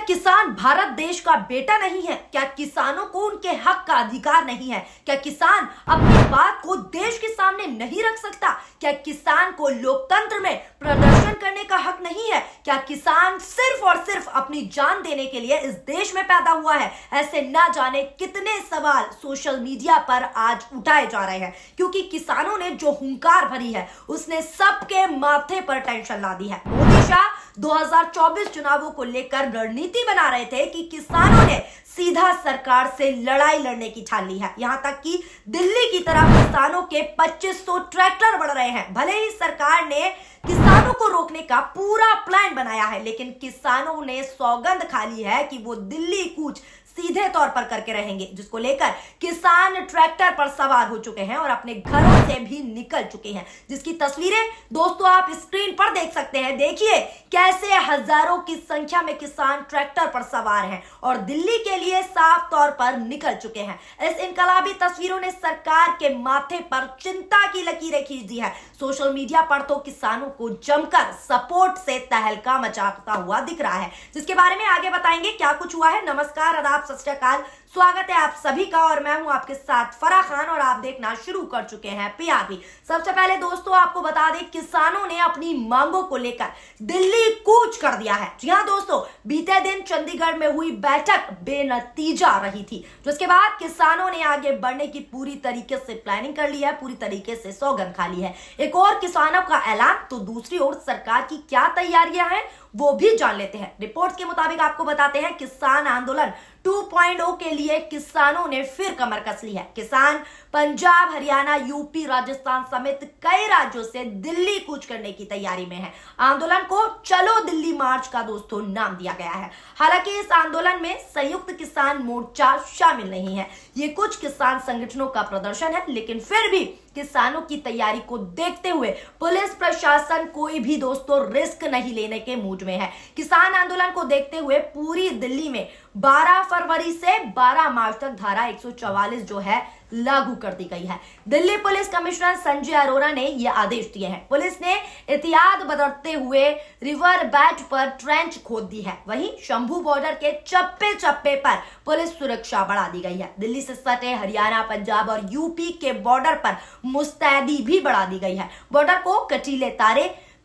किसान भारत देश का बेटा नहीं है? क्या किसानों को उनके हक का अधिकार नहीं है? क्या किसान अपनी बात को देश के सामने नहीं रख सकता? क्या किसान को लोकतंत्र में प्रदर्शन करने का हक नहीं है? क्या किसान सिर्फ और सिर्फ अपनी जान देने के लिए इस देश में पैदा हुआ है? ऐसे ना जाने कितने सवाल सोशल मीडिया पर आज उठाए जा रहे हैं, क्योंकि किसानों ने जो हुंकार भरी है उसने सबके माथे पर टेंशन ला दी है। मोदी शाह 2024 चुनावों को लेकर रणनीति बना रहे थे कि किसानों ने सीधा सरकार से लड़ाई लड़ने की ठान ली है। यहां तक कि दिल्ली की तरफ किसानों के 2500 ट्रैक्टर बढ़ रहे हैं। भले ही सरकार ने किसानों को रोकने का पूरा प्लान बनाया है, लेकिन किसानों ने सौगंध खा ली है कि वो दिल्ली कूच सीधे तौर पर करके रहेंगे, जिसको लेकर किसान ट्रैक्टर पर सवार हो चुके हैं और अपने घरों से भी निकल चुके हैं, जिसकी तस्वीरें दोस्तों आप स्क्रीन पर देख सकते हैं। देखिए कैसे हजारों की संख्या में किसान ट्रैक्टर पर सवार हैं और दिल्ली के लिए साफ तौर पर निकल चुके हैं। इस इनकलाबी तस्वीरों ने सरकार के माथे पर चिंता की लकीरें खींच दी है। सोशल मीडिया पर तो किसानों को जमकर सपोर्ट से तहलका मचाता हुआ दिख रहा है, जिसके बारे में आगे बताएंगे क्या कुछ हुआ है। नमस्कार, आदाब, सत श्री अकाल, स्वागत है आप सभी का और मैं हूं आपके साथ फराह खान और आप देखना शुरू कर चुके हैं पीआरपी। सबसे पहले दोस्तों आपको बता दें, किसानों ने अपनी मांगों को लेकर दिल्ली कूच कर दिया है। जी हां दोस्तों, बीते दिन चंडीगढ़ में हुई बैठक बेनतीजा रही थी, जिसके बाद किसानों ने आगे बढ़ने की पूरी तरीके से प्लानिंग कर ली है, पूरी तरीके से सौगंध खा ली है। एक और किसानों का ऐलान तो दूसरी ओर सरकार की क्या तैयारियां हैं वो भी जान लेते हैं। रिपोर्ट्स के मुताबिक आपको बताते हैं, किसान आंदोलन 2.0 के लिए किसानों ने फिर कमर कस ली है। किसान पंजाब, हरियाणा, यूपी, राजस्थान समेत कई राज्यों से दिल्ली कूच करने की तैयारी में है। आंदोलन को चलो दिल्ली मार्च का दोस्तों नाम दिया गया है। हालांकि इस आंदोलन में संयुक्त किसान मोर्चा शामिल नहीं है। ये कुछ किसान संगठनों का प्रदर्शन है, लेकिन फिर भी किसानों की तैयारी को देखते हुए पुलिस प्रशासन कोई भी दोस्तों रिस्क नहीं लेने के मूड में है। किसान आंदोलन को देखते हुए पूरी दिल्ली में 12 फरवरी से 12 मार्च तक धारा 144 जो है लागू कर दी गई है। दिल्ली पुलिस कमिश्नर संजय अरोरा ने यह आदेश दिए हैं। पुलिस ने एहतियात बरतते हुए रिवर बेड पर ट्रेंच खोद दी है। वहीं शंभू बॉर्डर के चप्पे चप्पे पर पुलिस सुरक्षा बढ़ा दी गई है। दिल्ली से सटे हरियाणा, पंजाब और यूपी के बॉर्डर पर मुस्तैदी भी बढ़ा दी गई है। बॉर्डर को कटीले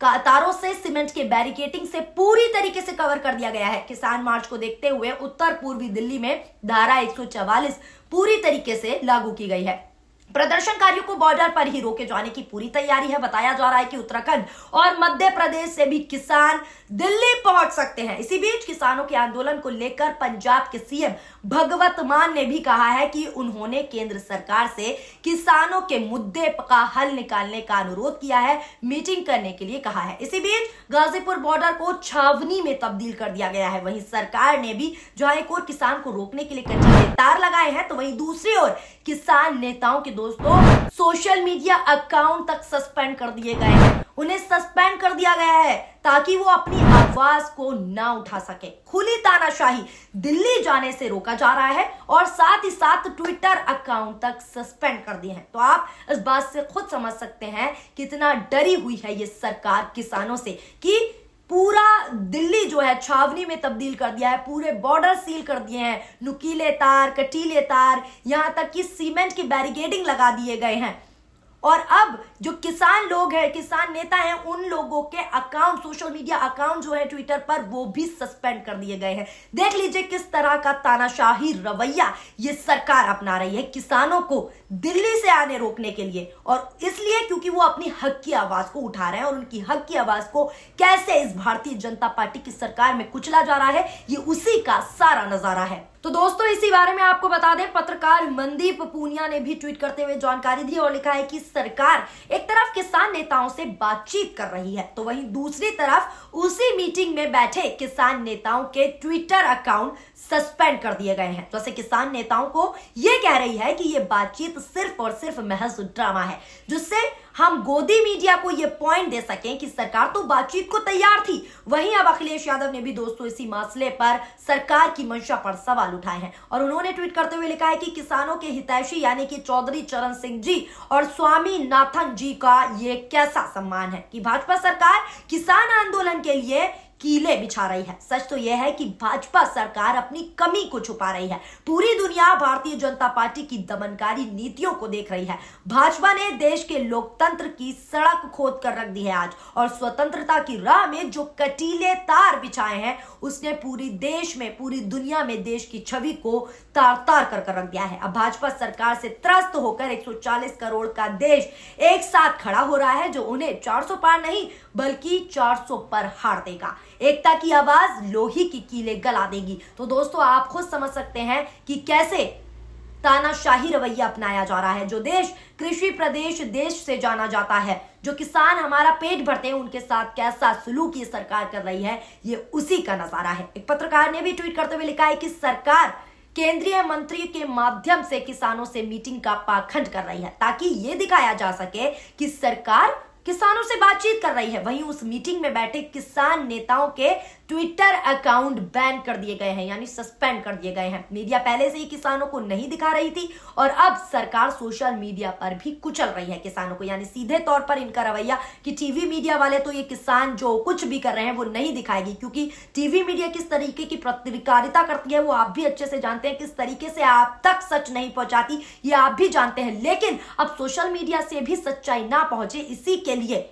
तारों से सीमेंट के बैरिकेटिंग से पूरी तरीके से कवर कर दिया गया है। किसान मार्च को देखते हुए उत्तर पूर्वी दिल्ली में धारा 144 पूरी तरीके से लागू की गई है। प्रदर्शनकारियों को बॉर्डर पर ही रोके जाने की पूरी तैयारी है। बताया जा रहा है कि उत्तराखंड और मध्य प्रदेश से भी किसान दिल्ली पहुंच सकते हैं। इसी बीच किसानों के आंदोलन को लेकर पंजाब के सीएम भगवत मान ने भी कहा है कि उन्होंने केंद्र सरकार से किसानों के मुद्दे का हल निकालने का अनुरोध किया है, मीटिंग करने के लिए कहा है। इसी बीच गाजीपुर बॉर्डर को छावनी में तब्दील कर दिया गया है। वहीं सरकार ने भी जहां एक और किसान को रोकने के लिए कटीले तार लगाए हैं, तो वहीं दूसरी ओर किसान नेताओं के दोस्तों सोशल मीडिया अकाउंट तक सस्पेंड कर दिए गए हैं। उन्हें सस्पेंड कर दिया गया है ताकि वो अपनी आवाज को ना उठा सके। खुली तानाशाही दिल्ली जाने से रोका जा रहा है और साथ ही साथ ट्विटर अकाउंट तक सस्पेंड कर दिए हैं। तो आप इस बात से खुद समझ सकते हैं कितना डरी हुई है ये सरकार किसानों से कि पूरा दिल्ली जो है छावनी में तब्दील कर दिया है, पूरे बॉर्डर सील कर दिए हैं, नुकीले तार, कटीले तार, यहां तक कि सीमेंट की बैरिकेडिंग लगा दिए गए हैं। और अब जो किसान लोग हैं, किसान नेता हैं, उन लोगों के अकाउंट, सोशल मीडिया अकाउंट जो है ट्विटर पर, वो भी सस्पेंड कर दिए गए हैं। देख लीजिए किस तरह का तानाशाही रवैया ये सरकार अपना रही है किसानों को दिल्ली से आने रोकने के लिए, और इसलिए क्योंकि वो अपनी हक की आवाज को उठा रहे हैं और उनकी हक की आवाज को कैसे इस भारतीय जनता पार्टी की सरकार में कुचला जा रहा है, ये उसी का सारा नजारा है। तो दोस्तों इसी बारे में आपको बता दें, पत्रकार मनदीप पूनिया ने भी ट्वीट करते हुए जानकारी दी और लिखा है कि सरकार एक तरफ किसान नेताओं से बातचीत कर रही है, तो वहीं दूसरी तरफ उसी मीटिंग में बैठे किसान नेताओं के ट्विटर अकाउंट सस्पेंड कर दिए गए हैं। जैसे किसान नेताओं को यह कह रही है कि यह बातचीत सिर्फ और सिर्फ महज ड्रामा है, जिससे हम गोदी मीडिया को यह पॉइंट दे सकें कि सरकार तो बातचीत को तैयार थी। वहीं अब अखिलेश यादव ने भी दोस्तों इसी मसले पर सरकार की मंशा पर सवाल उठाए हैं और उन्होंने ट्वीट करते हुए लिखा है कि किसानों के हितैषी यानी कि चौधरी चरण सिंह जी और स्वामी नाथन जी का ये कैसा सम्मान है कि भाजपा सरकार किसान आंदोलन के लिए कीले बिछा रही है। सच तो यह है कि भाजपा सरकार अपनी कमी को छुपा रही है। पूरी दुनिया भारतीय जनता पार्टी की दमनकारी नीतियों को देख रही है। भाजपा ने देश के लोकतंत्र की सड़क खोद कर रख दी है आज, और स्वतंत्रता की राह में जो कटीले तार बिछाए हैं उसने पूरी देश में, पूरी दुनिया में देश की छवि को तार तार कर रख दिया है। अब भाजपा सरकार से त्रस्त होकर 140 करोड़ का देश एक साथ खड़ा हो रहा है, जो उन्हें 400 पार नहीं बल्कि 400 पर हार देगा। एकता की आवाज लोही की कीले गला देगी। तो दोस्तों, आप खुद समझ सकते हैं कि कैसे तानाशाही रवैया अपनाया जा रहा है। जो देश कृषि प्रदेश देश से जाना जाता है, जो किसान हमारा पेट भरते हैं, उनके साथ कैसा सलूक ये सरकार कर रही है, ये उसी का नजारा है। एक पत्रकार ने भी ट्वीट करते हुए लिखा है कि सरकार केंद्रीय मंत्री के माध्यम से किसानों से मीटिंग का पाखंड कर रही है, ताकि ये दिखाया जा सके कि सरकार किसानों से बातचीत कर रही है। वहीं उस मीटिंग में बैठे किसान नेताओं के ट्विटर अकाउंट बैन कर दिए गए हैं, यानी सस्पेंड कर दिए गए हैं। मीडिया पहले से ही किसानों को नहीं दिखा रही थी, और अब सरकार सोशल मीडिया पर भी कुचल रही है किसानों को। यानी सीधे तौर पर इनका रवैया कि टीवी मीडिया वाले तो ये किसान जो कुछ भी कर रहे हैं वो नहीं दिखाएगी, क्योंकि टीवी मीडिया किस तरीके की पत्रकारिता करती है वो आप भी अच्छे से जानते हैं। किस तरीके से आप तक सच नहीं पहुंचाती ये आप भी जानते हैं। लेकिन अब सोशल मीडिया से भी सच्चाई ना पहुंचे, इसी के लिए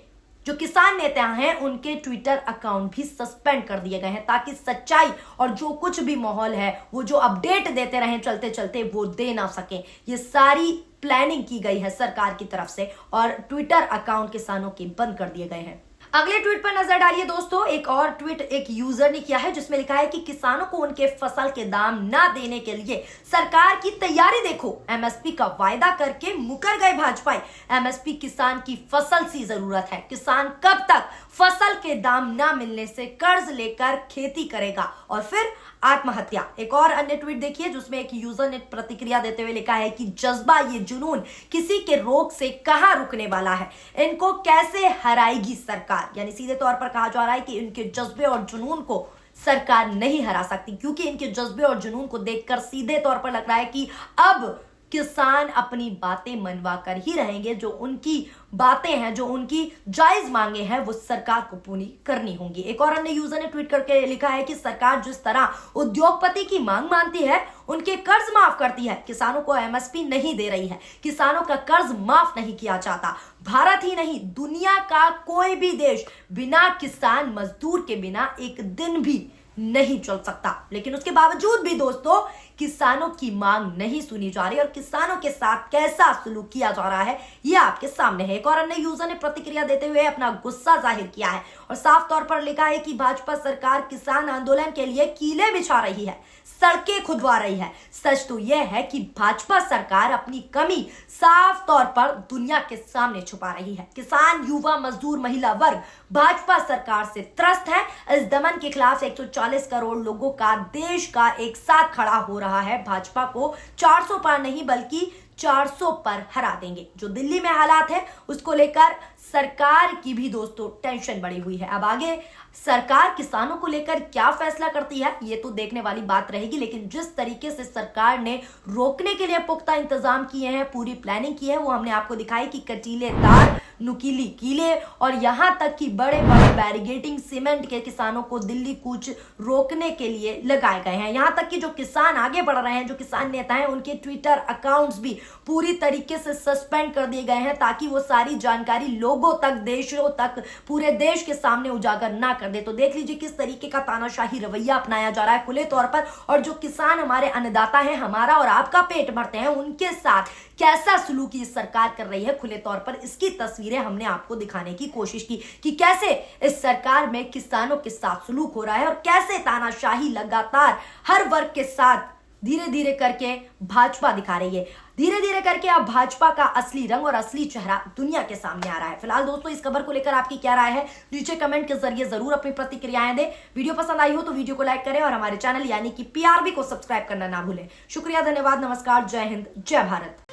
जो किसान नेता हैं उनके ट्विटर अकाउंट भी सस्पेंड कर दिए गए हैं, ताकि सच्चाई और जो कुछ भी माहौल है वो जो अपडेट देते रहें चलते चलते वो दे ना सके। ये सारी प्लानिंग की गई है सरकार की तरफ से, और ट्विटर अकाउंट किसानों के बंद कर दिए गए हैं। अगले ट्वीट पर नजर डालिए दोस्तों। एक और ट्वीट एक यूजर ने किया है, जिसमें लिखा है कि किसानों को उनके फसल के दाम ना देने के लिए सरकार की तैयारी देखो। एमएसपी का वायदा करके मुकर गए भाजपाई। एमएसपी किसान की फसल सी जरूरत है। किसान कब तक फसल के दाम ना मिलने से कर्ज लेकर खेती करेगा और फिर आत्महत्या। एक और अन्य ट्वीट देखिए, जिसमें एक यूजर ने प्रतिक्रिया देते हुए लिखा है कि जज्बा, ये जुनून किसी के रोग से कहां रुकने वाला है, इनको कैसे हराएगी सरकार। यानी सीधे तौर पर कहा जा रहा है कि इनके जज्बे और जुनून को सरकार नहीं हरा सकती, क्योंकि इनके जज्बे और जुनून को देखकर सीधे तौर पर लग रहा है कि अब किसान अपनी बातें मनवा कर ही रहेंगे। जो उनकी बातें हैं, जो उनकी जायज मांगे हैं, वो सरकार को पूरी करनी होंगी। एक और अन्य यूजर ने ट्वीट करके लिखा है कि सरकार जिस तरह उद्योगपति की मांग मानती है, उनके कर्ज माफ करती है, किसानों को एमएसपी नहीं दे रही है, किसानों का कर्ज माफ नहीं किया जाता। भारत ही नहीं, दुनिया का कोई भी देश बिना किसान मजदूर के बिना एक दिन भी नहीं चल सकता। लेकिन उसके बावजूद भी दोस्तों किसानों की मांग नहीं सुनी जा रही, और किसानों के साथ कैसा सलूक किया जा रहा है ये आपके सामने है। एक और अन्य यूजर ने प्रतिक्रिया देते हुए अपना गुस्सा जाहिर किया है और साफ तौर पर लिखा है कि भाजपा सरकार किसान आंदोलन के लिए कीले बिछा रही है, सड़कें खुदवा रही है। सच तो यह है कि भाजपा सरकार अपनी कमी साफ तौर पर दुनिया के सामने छुपा रही है। किसान, युवा, मजदूर, महिला वर्ग भाजपा सरकार से त्रस्त है। इस दमन के खिलाफ 140 करोड़ लोगों का देश का एक साथ खड़ा हो रहा है। भाजपा को 400 पर नहीं बल्कि 400 पर हरा देंगे। जो दिल्ली में हालात है उसको लेकर सरकार की भी दोस्तों टेंशन बढ़ी हुई है। अब आगे सरकार किसानों को लेकर क्या फैसला करती है ये तो देखने वाली बात रहेगी, लेकिन जिस तरीके से सरकार ने रोकने के लिए पुख्ता इंतजाम किए हैं, पूरी प्लानिंग की है, वो हमने आपको दिखाई कि कटीले तार, नुकीली कीले और यहां तक कि बड़े बड़े बैरिगेटिंग सीमेंट के किसानों को दिल्ली कूच रोकने के लिए लगाए गए हैं। यहां तक कि जो किसान आगे बढ़ रहे हैं, जो किसान नेता हैं, उनके ट्विटर अकाउंट्स भी पूरी तरीके से सस्पेंड कर दिए गए हैं, ताकि वो सारी जानकारी लोगों तक, देशों तक, पूरे देश के सामने उजागर ना कर दे। तो देख लीजिए किस तरीके का तानाशाही रवैया अपनाया जा रहा है खुले तौर पर, और जो किसान हमारे अन्नदाता हैं, हमारा और आपका पेट भरते हैं, उनके साथ कैसा सलूक ये सरकार कर रही है खुले तौर पर, इसकी तस्वीरें हमने आपको दिखाने की कोशिश की कि कैसे इस सरकार में किसानों के साथ सलूक हो रहा है और कैसे तानाशाही लगातार हर वर्ग के साथ धीरे धीरे करके भाजपा दिखा रही है। धीरे धीरे करके अब भाजपा का असली रंग और असली चेहरा दुनिया के सामने आ रहा है। फिलहाल दोस्तों इस खबर को लेकर आपकी क्या राय है, नीचे कमेंट के जरिए जरूर अपनी प्रतिक्रियाएं दें। वीडियो पसंद आई हो तो वीडियो को लाइक करें और हमारे चैनल यानी कि पीआरबी को सब्सक्राइब करना ना भूलें। शुक्रिया, धन्यवाद, नमस्कार, जय हिंद, जय भारत।